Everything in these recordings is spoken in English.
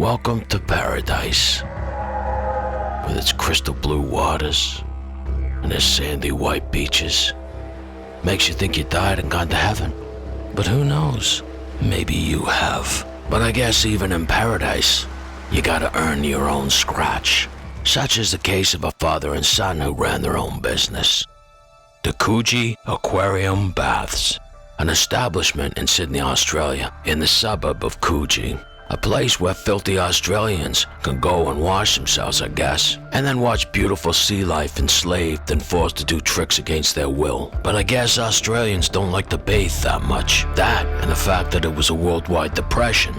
Welcome to paradise, with its crystal blue waters and its sandy white beaches. Makes you think you died and gone to heaven. But who knows? Maybe you have. But I guess even in paradise, you gotta earn your own scratch. Such is the case of a father and son who ran their own business. The Coogee Aquarium Baths, an establishment in Sydney, Australia, in the suburb of Coogee. A place where filthy Australians can go and wash themselves, I guess, and then watch beautiful sea life enslaved and forced to do tricks against their will. But I guess Australians don't like to bathe that much. That, and the fact that it was a worldwide depression.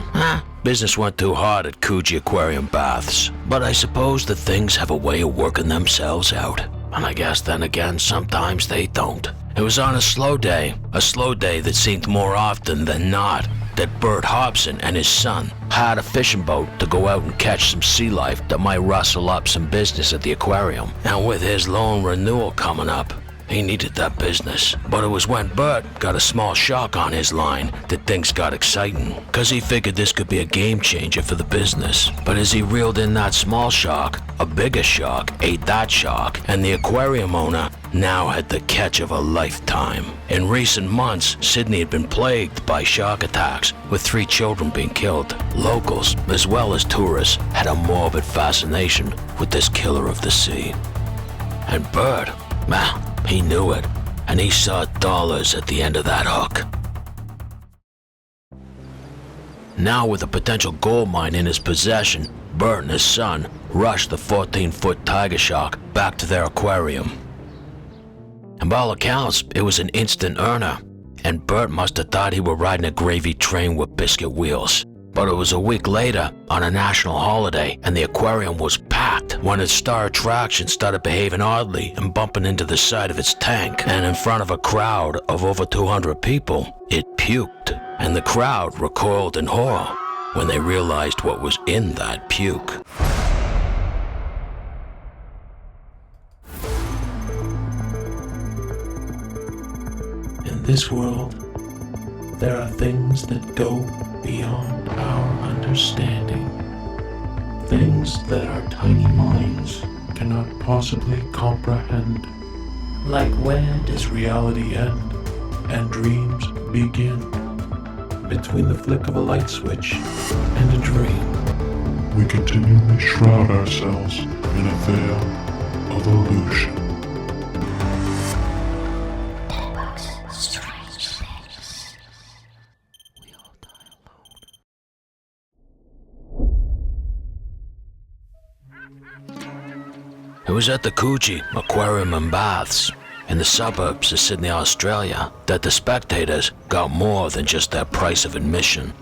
Business went too hard at Coogee Aquarium Baths. But I suppose that things have a way of working themselves out. And I guess then again, sometimes they don't. It was on a slow day that seemed more often than not that Bert Hobson and his son had a fishing boat to go out and catch some sea life that might rustle up some business at the aquarium. And with his loan renewal coming up, he needed that business. But it was when Bert got a small shark on his line that things got exciting, cause he figured this could be a game changer for the business. But as he reeled in that small shark, a bigger shark ate that shark, and the aquarium owner now had the catch of a lifetime. In recent months, Sydney had been plagued by shark attacks, with 3 children being killed. Locals, as well as tourists, had a morbid fascination with this killer of the sea. And Bert, he knew it, and he saw dollars at the end of that hook. Now with a potential gold mine in his possession, Bert and his son rushed the 14-foot tiger shark back to their aquarium. And by all accounts, it was an instant earner, and Bert must have thought he were riding a gravy train with biscuit wheels. But it was a week later, on a national holiday, and the aquarium was packed when its star attraction started behaving oddly and bumping into the side of its tank. And in front of a crowd of over 200 people, it puked. And the crowd recoiled in horror when they realized what was in that puke. In this world, there are things that go beyond our understanding. Things that our tiny minds cannot possibly comprehend. Like where does reality end and dreams begin? Between the flick of a light switch and a dream. We continually shroud ourselves in a veil of illusion. It was at the Coogee Aquarium and Baths, in the suburbs of Sydney, Australia, that the spectators got more than just their price of admission.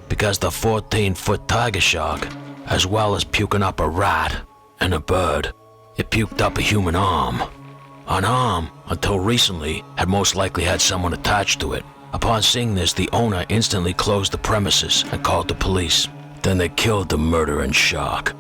Because the 14-foot tiger shark, as well as puking up a rat and a bird, it puked up a human arm. An arm, until recently, had most likely had someone attached to it. Upon seeing this, the owner instantly closed the premises and called the police. Then they killed the murdering shark.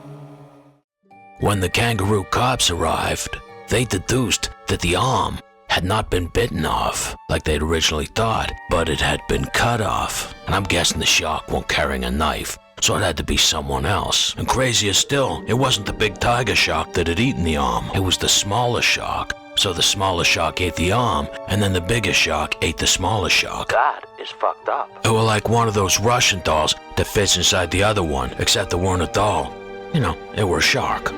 When the kangaroo cops arrived, they deduced that the arm had not been bitten off, like they'd originally thought, but it had been cut off. And I'm guessing the shark wasn't carrying a knife, so it had to be someone else. And crazier still, it wasn't the big tiger shark that had eaten the arm, it was the smaller shark. So the smaller shark ate the arm, and then the bigger shark ate the smaller shark. That is fucked up. It was like one of those Russian dolls that fits inside the other one, except it weren't a doll. You know, it were a shark.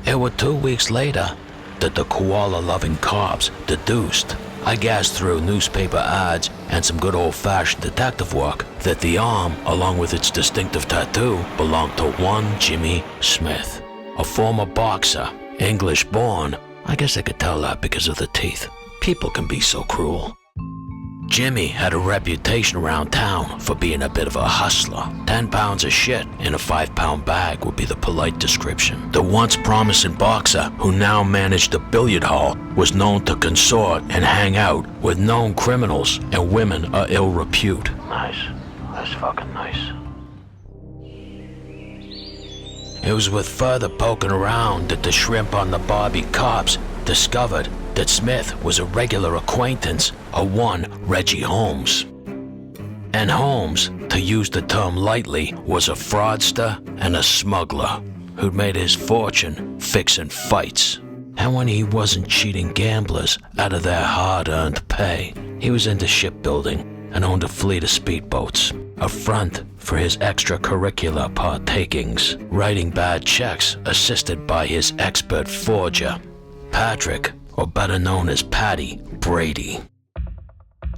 It was 2 weeks later that the koala-loving cops deduced, I guess through newspaper ads and some good old-fashioned detective work, that the arm, along with its distinctive tattoo, belonged to one Jimmy Smith, a former boxer, English-born. I guess I could tell that because of the teeth. People can be so cruel. Jimmy had a reputation around town for being a bit of a hustler. 10 pounds of shit in a 5-pound bag would be the polite description. The once promising boxer, who now managed a billiard hall, was known to consort and hang out with known criminals and women of ill repute. Nice. That's fucking nice. It was with further poking around that the shrimp on the Barbie cops discovered that Smith was a regular acquaintance of one Reggie Holmes. And Holmes, to use the term lightly, was a fraudster and a smuggler who'd made his fortune fixing fights. And when he wasn't cheating gamblers out of their hard-earned pay, he was into shipbuilding and owned a fleet of speedboats, a front for his extracurricular partakings, writing bad checks assisted by his expert forger, Patrick, or better known as Patty, Brady.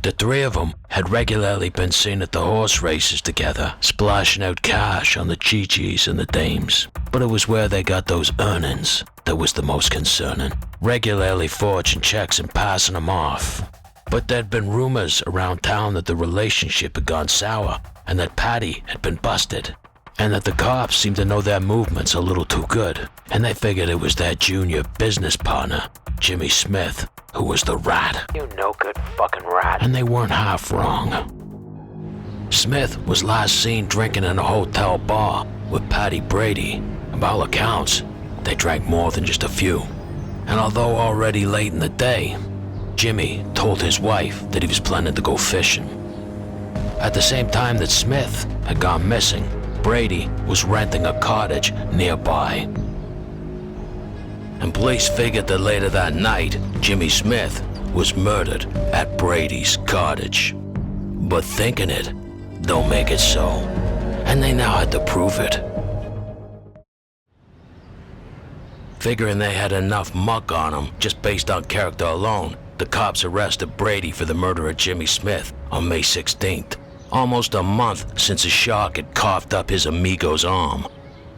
The three of them had regularly been seen at the horse races together, splashing out cash on the Chi-Chis and the dames. But it was where they got those earnings that was the most concerning, regularly forging checks and passing them off. But there'd been rumors around town that the relationship had gone sour, and that Patty had been busted, and that the cops seemed to know their movements a little too good, and they figured it was their junior business partner, Jimmy Smith, who was the rat. You no good fucking rat. And they weren't half wrong. Smith was last seen drinking in a hotel bar with Patty Brady, and by all accounts, they drank more than just a few. And although already late in the day, Jimmy told his wife that he was planning to go fishing. At the same time that Smith had gone missing, Brady was renting a cottage nearby. And police figured that later that night, Jimmy Smith was murdered at Brady's cottage. But thinking it don't make it so, and they now had to prove it. Figuring they had enough muck on them just based on character alone, the cops arrested Brady for the murder of Jimmy Smith on May 16th, almost a month since a shark had coughed up his amigo's arm.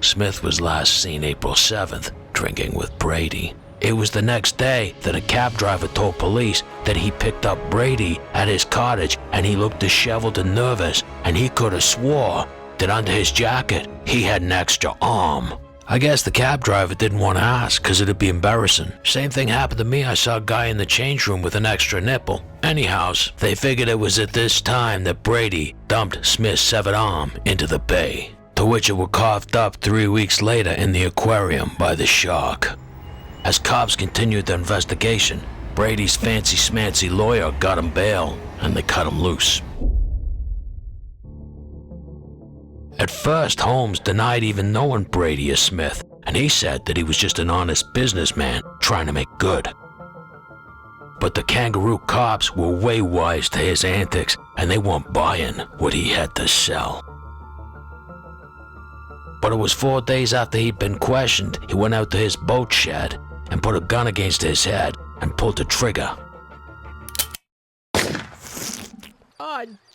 Smith was last seen April 7th, drinking with Brady. It was the next day that a cab driver told police that he picked up Brady at his cottage and he looked disheveled and nervous, and he could have swore that under his jacket he had an extra arm. I guess the cab driver didn't want to ask because it'd be embarrassing. Same thing happened to me. I saw a guy in the change room with an extra nipple. Anyhows, they figured it was at this time that Brady dumped Smith's severed arm into the bay, to which it was coughed up 3 weeks later in the aquarium by the shark. As cops continued their investigation, Brady's fancy-smancy lawyer got him bail, and they cut him loose. At first, Holmes denied even knowing Brady or Smith, and he said that he was just an honest businessman trying to make good. But the kangaroo cops were way wise to his antics, and they weren't buying what he had to sell. But it was 4 days after he'd been questioned, he went out to his boat shed and put a gun against his head and pulled the trigger.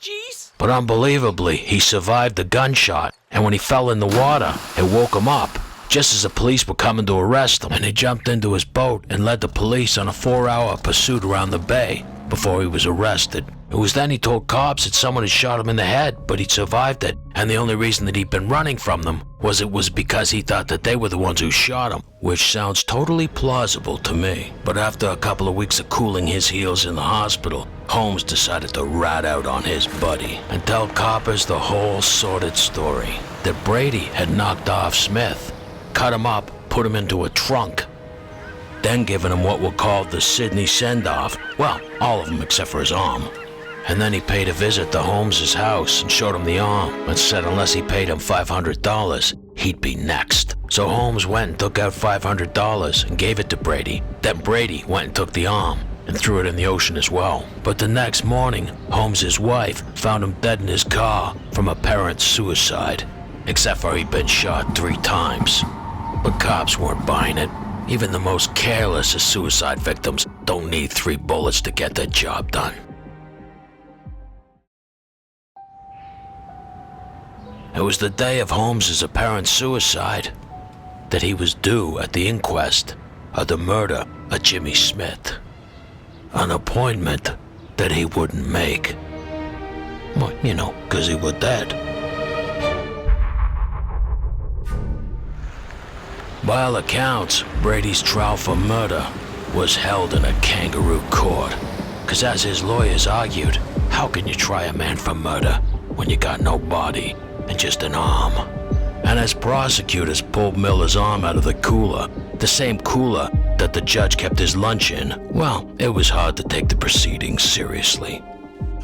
Jeez. But unbelievably, he survived the gunshot, and when he fell in the water, it woke him up, just as the police were coming to arrest him, and he jumped into his boat and led the police on a 4-hour pursuit around the bay before he was arrested. It was then he told cops that someone had shot him in the head, but he'd survived it, and the only reason that he'd been running from them was because he thought that they were the ones who shot him, which sounds totally plausible to me. But after a couple of weeks of cooling his heels in the hospital, Holmes decided to rat out on his buddy and tell coppers the whole sordid story, that Brady had knocked off Smith, cut him up, put him into a trunk, then given him what were called the Sydney send-off, well, all of them except for his arm. And then he paid a visit to Holmes's house and showed him the arm and said unless he paid him $500, he'd be next. So Holmes went and took out $500 and gave it to Brady. Then Brady went and took the arm and threw it in the ocean as well. But the next morning, Holmes's wife found him dead in his car from apparent suicide, except for he'd been shot 3 times. But cops weren't buying it. Even the most careless of suicide victims don't need 3 bullets to get their job done. It was the day of Holmes's apparent suicide that he was due at the inquest of the murder of Jimmy Smith. An appointment that he wouldn't make. Well, you know, 'cause he was dead. By all accounts, Brady's trial for murder was held in a kangaroo court. 'Cause as his lawyers argued, how can you try a man for murder when you got no body and just an arm? And as prosecutors pulled Miller's arm out of the cooler, the same cooler that the judge kept his lunch in, well, it was hard to take the proceedings seriously.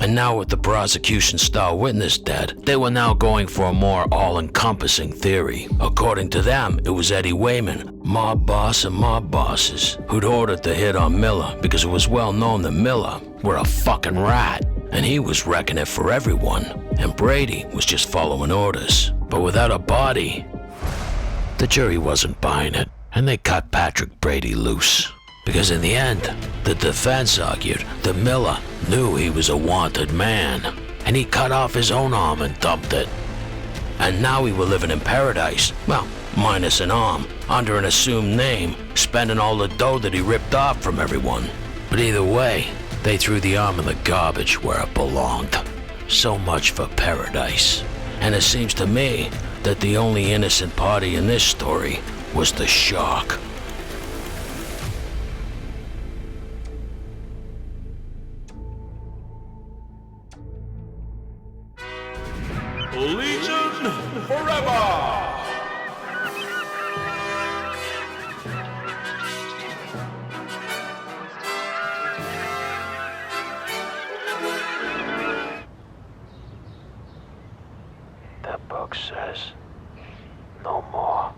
And now with the prosecution's star witness dead, they were now going for a more all-encompassing theory. According to them, it was Eddie Wayman, mob boss and mob bosses, who'd ordered the hit on Miller because it was well known that Miller were a fucking rat, and he was wrecking it for everyone, and Brady was just following orders. But without a body, the jury wasn't buying it, and they cut Patrick Brady loose. Because in the end, the defense argued that Miller knew he was a wanted man, and he cut off his own arm and dumped it. And now he was living in paradise, well, minus an arm, under an assumed name, spending all the dough that he ripped off from everyone. But either way, they threw the arm in the garbage where it belonged. So much for paradise. And it seems to me that the only innocent party in this story was the shark. Legion forever! That book says no more.